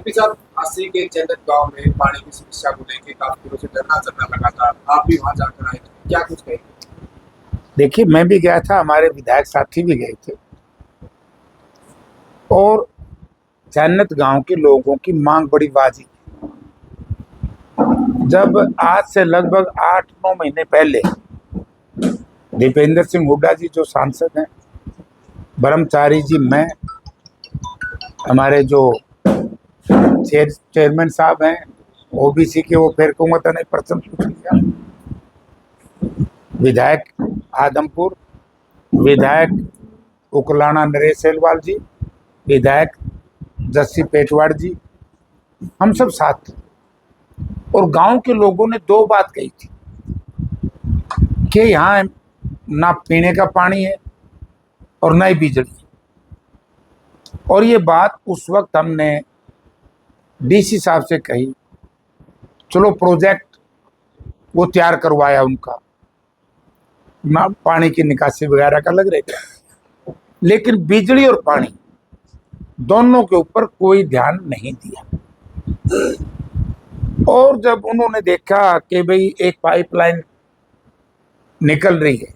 MP साहब, अस्सी के जन्नत गांव में पानी की समस्या को लेकर काफी दिनों से धरना चलना लगा था। आप भी वहां जाकर आए थे, क्या कुछ कहें? देखिए, मैं भी गया था, हमारे विधायक साथी भी गए थे और जन्नत गांव के लोगों की मांग बड़ी वाजिब है। जब आज से लगभग 8-9 महीने पहले दीपेंद्र सिंह हुड्डा जी जो सांसद हैं, ब्रह्मचारी जी, मैं, हमारे जो चेयरमैन साहब हैं ओबीसी के, वो फिर कुमत ने प्रश्न पूछ लिया, विधायक आदमपुर, विधायक उकलाना नरेश सेलवाल जी, विधायक जस्सी पेटवाड़ जी, हम सब साथ थे। और गांव के लोगों ने दो बात कही थी कि यहाँ ना पीने का पानी है और ना ही बिजली। और ये बात उस वक्त हमने डीसी साहब से कही, चलो प्रोजेक्ट वो तैयार करवाया उनका, ना पानी की निकासी वगैरह का लग रहा, लेकिन बिजली और पानी दोनों के ऊपर कोई ध्यान नहीं दिया। और जब उन्होंने देखा कि भाई एक पाइपलाइन निकल रही है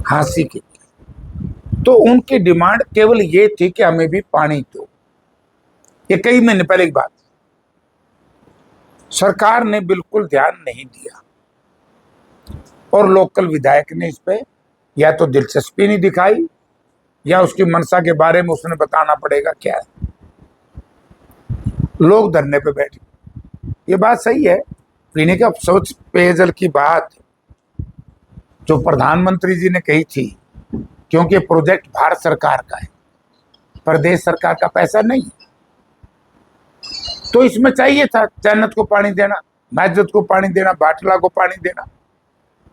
हांसी की, तो उनकी डिमांड केवल ये थी कि हमें भी पानी दो। ये कई महीने पहले की बात। सरकार ने बिल्कुल ध्यान नहीं दिया और लोकल विधायक ने इस पे या तो दिलचस्पी नहीं दिखाई या उसकी मंशा के बारे में उसने बताना पड़ेगा क्या है। लोग धरने पे बैठे। ये बात सही है, पीने का स्वच्छ पेयजल की बात जो प्रधानमंत्री जी ने कही थी, क्योंकि प्रोजेक्ट भारत सरकार का है, प्रदेश सरकार का पैसा नहीं, तो इसमें चाहिए था जन्नत को पानी देना, मैजत को पानी देना, बाटला को पानी देना।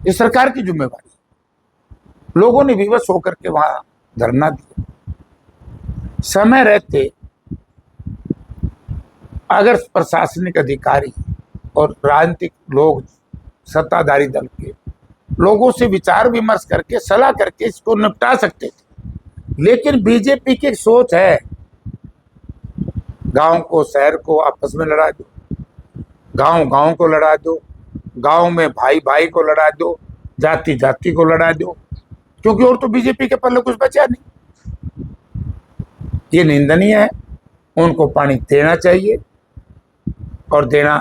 ये सरकार की जिम्मेवारी। लोगों ने विवश होकर के वहां धरना दिया। समय रहते अगर प्रशासनिक अधिकारी और राजनीतिक लोग, सत्ताधारी दल के लोगों से विचार विमर्श करके सलाह करके इसको निपटा सकते थे, लेकिन बीजेपी की सोच है गांव को शहर को आपस में लड़ा दो, गांव गांव को लड़ा दो, गांव में भाई भाई को लड़ा दो, जाति जाति को लड़ा दो, क्योंकि और तो बीजेपी के पल्ले कुछ बचा नहीं। ये निंदनीय है। उनको पानी देना चाहिए और देना,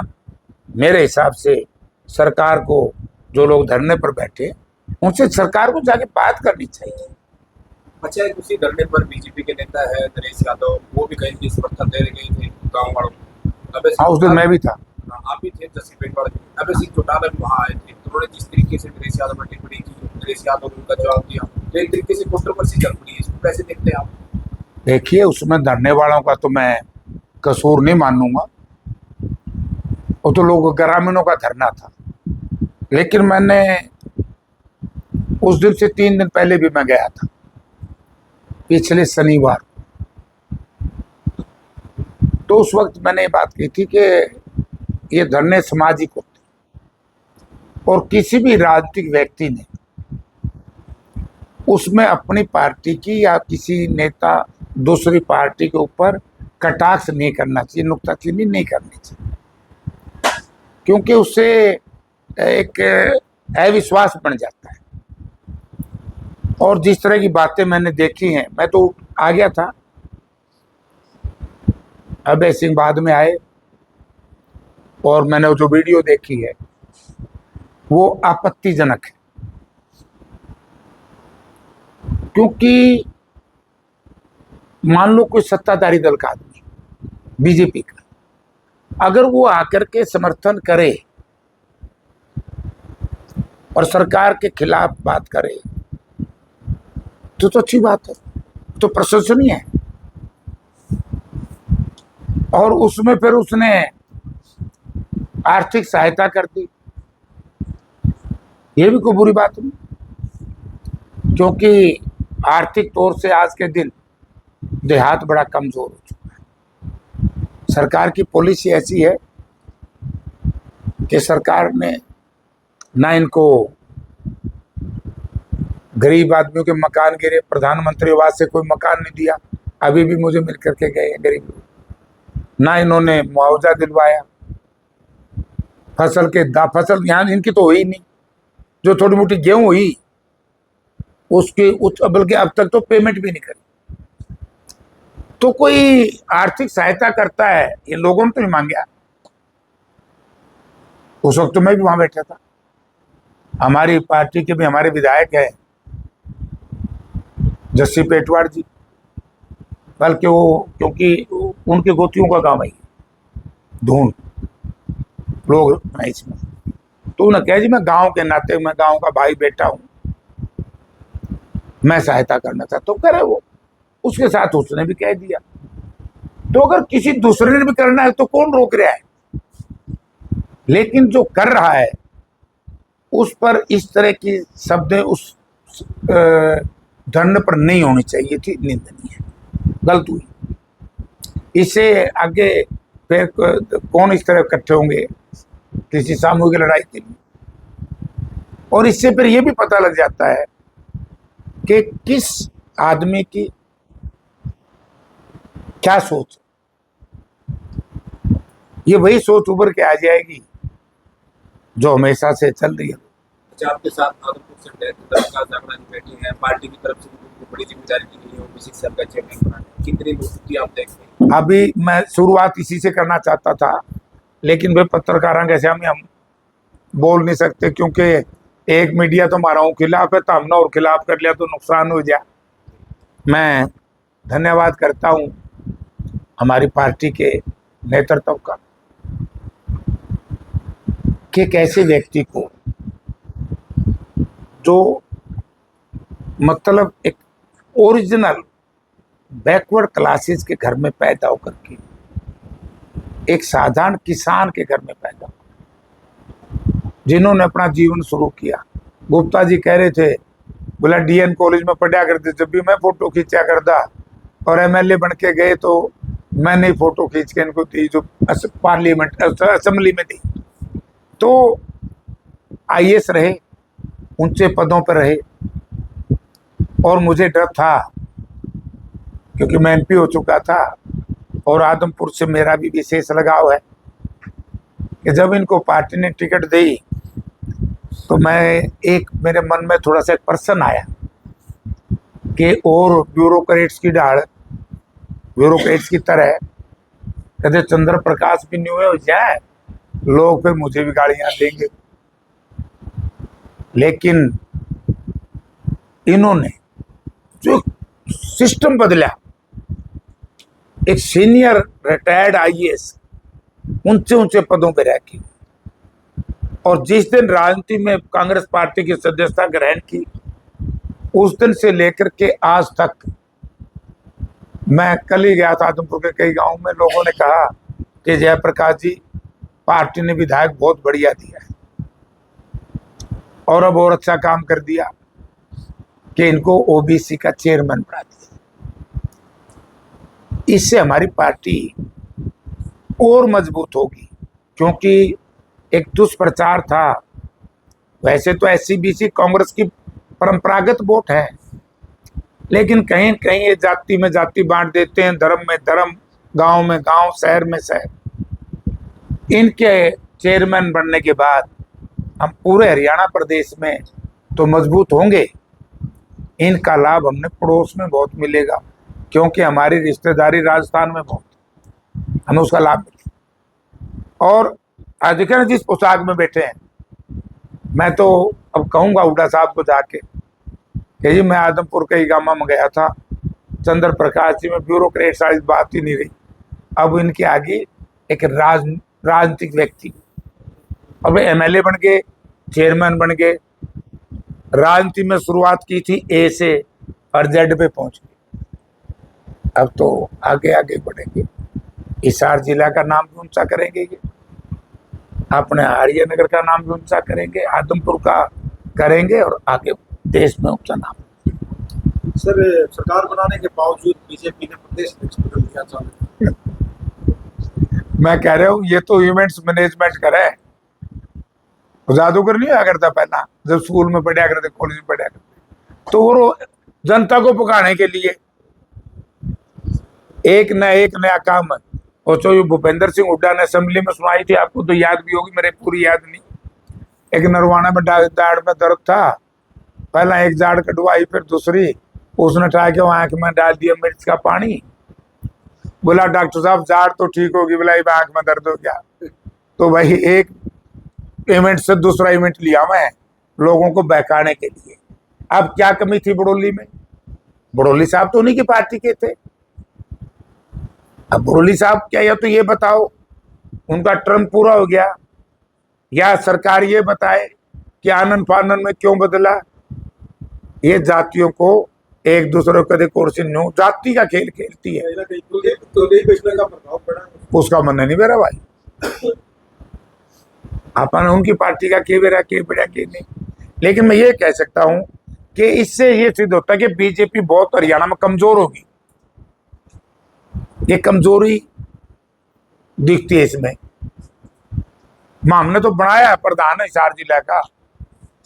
मेरे हिसाब से सरकार को, जो लोग धरने पर बैठे उनसे सरकार को जाके बात करनी चाहिए। अच्छा, उसी धरने पर बीजेपी के नेता है नरेश यादव, वो भी कहीं समर्थन दे गए थे गाँव वालों को। हाँ, उस दिन मैं भी था। आप भी थे, जस्सी पेटवाड़ अभय सिंह चौटाला भी वहाँ आए थे। तो उन्होंने जिस तरीके से नरेश यादव पर टिप्पणी की, नरेश यादव ने उनका जवाब दिया, तो एक तरीके से कंट्रोवर्सी चल पड़ी है। इसको कैसे देखते हैं आप? देखिए, उसमें धरने वालों का तो मैं कसूर नहीं मानूंगा, वो तो लोग ग्रामीणों का धरना था। लेकिन मैंने उस दिन से 3 दिन पहले भी मैं गया था, पिछले शनिवार। तो उस वक्त मैंने ये बात की थी कि ये धरने सामाजिक होते और किसी भी राजनीतिक व्यक्ति ने उसमें अपनी पार्टी की या किसी नेता दूसरी पार्टी के ऊपर कटाक्ष नहीं करना चाहिए, नुक्ताचीनी नहीं करनी चाहिए, क्योंकि उससे एक अविश्वास बन जाता है। और जिस तरह की बातें मैंने देखी हैं, मैं तो आ गया था, अभय सिंह बाद में आए, और मैंने जो वीडियो देखी है वो आपत्तिजनक है। क्योंकि मान लो कोई सत्ताधारी दल का आदमी, बीजेपी का, अगर वो आकर के समर्थन करे और सरकार के खिलाफ बात करे तो अच्छी बात है, तो प्रशंसनीय है। और उसमें फिर उसने आर्थिक सहायता कर दी, ये भी कोई बुरी बात नहीं, क्योंकि आर्थिक तौर से आज के दिन देहात बड़ा कमजोर हो चुका है। सरकार की पॉलिसी ऐसी है कि सरकार ने ना इनको, गरीब आदमियों के मकान गिरे, प्रधानमंत्री आवास से कोई मकान नहीं दिया, अभी भी मुझे मिल करके गए हैं गरीब लोग। ना इन्होंने मुआवजा दिलवाया, फसल यहाँ इनकी तो हुई नहीं, जो थोड़ी मोटी गेहूं हुई उसके बल्कि अब तक तो पेमेंट भी नहीं करी। तो कोई आर्थिक सहायता करता है, ये लोगों ने तो नहीं मांगा। उस वक्त तो मैं भी वहां बैठा था। हमारी पार्टी के भी हमारे विधायक है जस्सी पेटवाड़ जी, बल्कि वो क्योंकि उनके गोतियों का काम है ढूंढ लोग हैं इसमें, तो उन्हें कहा जी मैं गांव के नाते, मैं गांव का भाई बेटा हूं, मैं सहायता करना चाहता हूं, करे वो। उसके साथ उसने भी कह दिया। तो अगर किसी दूसरे ने भी करना है तो कौन रोक रहा है? लेकिन जो कर रहा है उस पर इस तरह की शब्द उस दंड पर नहीं होनी चाहिए थी, निंदनीय है, गलत हुई। इससे आगे फिर कौन इस तरह इकट्ठे होंगे किसी सामूहिक लड़ाई के लिए? और इससे फिर यह भी पता लग जाता है कि किस आदमी की क्या सोच। ये वही सोच उभर के आ जाएगी जो हमेशा से चल रही है। अच्छा, आपके साथ आदमपुर से का जागरण बैठे हैं, पार्टी की तरफ से भी उनको बड़ी जिम्मेदारी दी गई है ओबीसी सेल का चेयरमैन बनाने, कितनी मजबूती आप देखते हैं? अभी मैं शुरुआत इसी से करना चाहता था, लेकिन वे पत्रकारों के सामने हम बोल नहीं सकते, क्योंकि एक मीडिया तो हमारा खिलाफ है, तो हमने और खिलाफ कर लिया तो नुकसान हो जाए। मैं धन्यवाद करता हूं हमारी पार्टी के नेतृत्व का कि एक ऐसे व्यक्ति को जो मतलब एक ओरिजिनल बैकवर्ड क्लासेस के घर में पैदा होकर के, एक साधारण किसान के घर में पैदा होकर, जिन्होंने अपना जीवन शुरू किया। गुप्ता जी कह रहे थे, बोला डीएन कॉलेज में पढ़ा करते, जब भी मैं फोटो खींचा करता और एमएलए बन के गए तो मैंने फोटो खींच के इनको दी, जो पार्लियामेंट असेंबली में दी। तो आईएएस रहे, ऊंचे पदों पर रहे, और मुझे डर था क्योंकि मैं एमपी हो चुका था और आदमपुर से मेरा भी विशेष लगाव है कि जब इनको पार्टी ने टिकट दी तो मेरे मन में थोड़ा सा एक प्रश्न आया कि और ब्यूरोक्रेट्स की तरह कहते चंद्र प्रकाश भी न्यू हो जाए, लोग फिर मुझे भी गाड़ियां देंगे। लेकिन इन्होंने जो सिस्टम बदला, एक सीनियर रिटायर्ड आईएएस ऊंचे ऊंचे पदों पर रह के, और जिस दिन राजनीति में कांग्रेस पार्टी की सदस्यता ग्रहण की उस दिन से लेकर के आज तक, मैं कल ही गया था आदमपुर के कई गांव में, लोगों ने कहा कि जयप्रकाश जी पार्टी ने विधायक बहुत बढ़िया दिया है और अब और अच्छा काम कर दिया कि इनको ओबीसी का चेयरमैन बना दिया। इससे हमारी पार्टी और मजबूत होगी, क्योंकि एक दुष्प्रचार था। वैसे तो एससी-बीसी कांग्रेस की परंपरागत वोट है, लेकिन कहीं कहीं ये जाति में जाति बांट देते हैं, धर्म में धर्म, गांव में गांव, शहर में शहर। इनके चेयरमैन बनने के बाद हम पूरे हरियाणा प्रदेश में तो मजबूत होंगे, इनका लाभ हमने पड़ोस में बहुत मिलेगा, क्योंकि हमारी रिश्तेदारी राजस्थान में बहुत, हमें उसका लाभ मिलेगा। और आज देखें ना जिस पोशाक में बैठे हैं, मैं तो अब कहूँगा हुड्डा साहब को जाके कि जी मैं आदमपुर के गामा में गया था, चंद्र प्रकाश जी में ब्यूरोक्रेट सारी बात ही नहीं रही। अब इनके आगे एक राजनीतिक व्यक्ति, अब एमएलए बन गए, चेयरमैन बन गए, राजनीति में शुरुआत की थी ए से और जेड पे पहुंच गए। अब तो आगे आगे बढ़ेंगे, हिसार जिला का नाम भी ऊंचा करेंगे, ये अपने आर्य नगर का नाम भी ऊंचा करेंगे, आदमपुर का करेंगे और आगे देश में ऊंचा नाम। सर, सरकार बनाने के बावजूद बीजेपी ने प्रदेश अध्यक्ष बदल दिया था। मैं कह रहा हूँ ये तो इवेंट्स मैनेजमेंट करे, जादूगर नहीं हुआ करता पहला, जब स्कूल में पढ़ा करते, कॉलेज में पढ़ा करते, तो वो जनता को पकाने के लिए एक नया काम और जो ये भूपेंद्र सिंह हुड्डा ने असेंबली में सुनाई थी, आपको तो याद भी होगी, मेरे पूरी याद नहीं। एक नरवाना में दाढ़ में दर्द था, पहला एक जाड़ कटवाई, फिर दूसरी, उसने ट्राई किया, आंख में डाल दिया मिर्च का पानी, बोला डॉक्टर साहब जाड़ तो ठीक होगी, बोला ये आंख में दर्द हो गया। तो भाई एक इवेंट से दूसरा इवेंट लिया मैं लोगों को बहकाने के लिए। अब क्या कमी थी बड़ौली में? बड़ौली साहब तो उन्हीं की पार्टी के थे। अब बड़ौली साहब क्या, या तो ये बताओ उनका टर्म पूरा हो गया, या सरकार ये बताए कि आनंद फानन में क्यों बदला। ये जातियों को एक दूसरे को कदे कुर्सी नो, जाति का खेल खेलती है। उसका मन नहीं मेरा भाई, अपन उनकी पार्टी का के बेरा के बेड़ा के नहीं। लेकिन मैं ये कह सकता हूं कि इससे ये सिद्ध होता है कि बीजेपी बहुत हरियाणा में कमजोर होगी। ये कमजोरी दिखती है इसमें। हमने तो बनाया है प्रधान हिसार जिला का,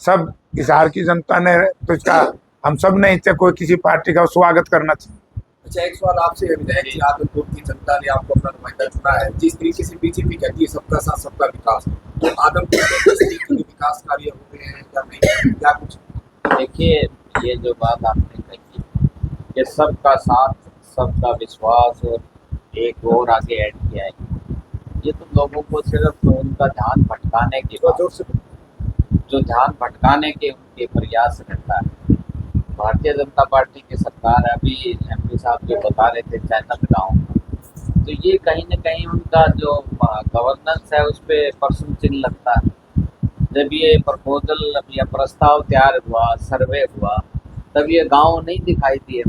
सब हिसार की जनता ने, तो इसका हम सब ने इससे कोई किसी पार्टी का स्वागत करना चाहिए। अच्छा, एक सवाल आपसे है विधायक जी, आदमपुर की जनता ने आपको अपना नुमाइंदा चुना है, जिस तरीके से बीजेपी कहती है सबका साथ सबका विकास, तो आदमपुर में किस तरीके के विकास कार्य हो रहे हैं या नहीं, क्या कुछ? देखिए, ये जो बात आपने कही कि सबका साथ सबका विश्वास और एक और आगे ऐड किया है, ये तो लोगों को सिर्फ उनका ध्यान भटकाने के जो ध्यान भटकाने के उनके प्रयास रहता है। भारतीय जनता पार्टी की सरकार है, अभी एमपी साहब जो बता रहे थे चैनल गाँव, तो ये कहीं ना कहीं उनका जो गवर्नेंस है उस पर प्रश्न चिन्ह लगता है। जब ये प्रपोजल या प्रस्ताव तैयार हुआ, सर्वे हुआ, तब ये गांव नहीं दिखाई दिए।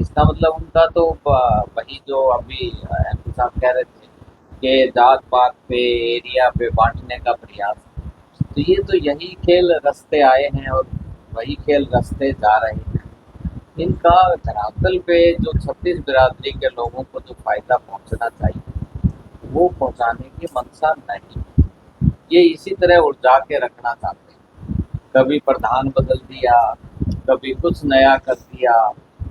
इसका मतलब उनका तो वही जो अभी एमपी साहब कह रहे थे कि जात पात पे, एरिया पे बांटने का प्रयास, तो ये तो यही खेल रस्ते आए हैं और वही खेल रस्ते जा रहे हैं। इनका धरातल पे जो 36 बिरादरी के लोगों को जो फायदा पहुंचना चाहिए वो पहुंचाने की मंशा नहीं। ये इसी तरह उलझा के रखना चाहते हैं। कभी प्रधान बदल दिया, कभी कुछ नया कर दिया,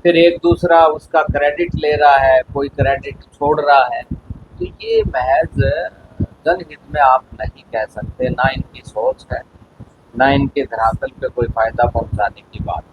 फिर एक दूसरा उसका क्रेडिट ले रहा है, कोई क्रेडिट छोड़ रहा है। तो ये महज जनहित में आप नहीं कह सकते, ना इनकी सोच है, ना इनके धरातल पे कोई फायदा पहुंचाने की बात।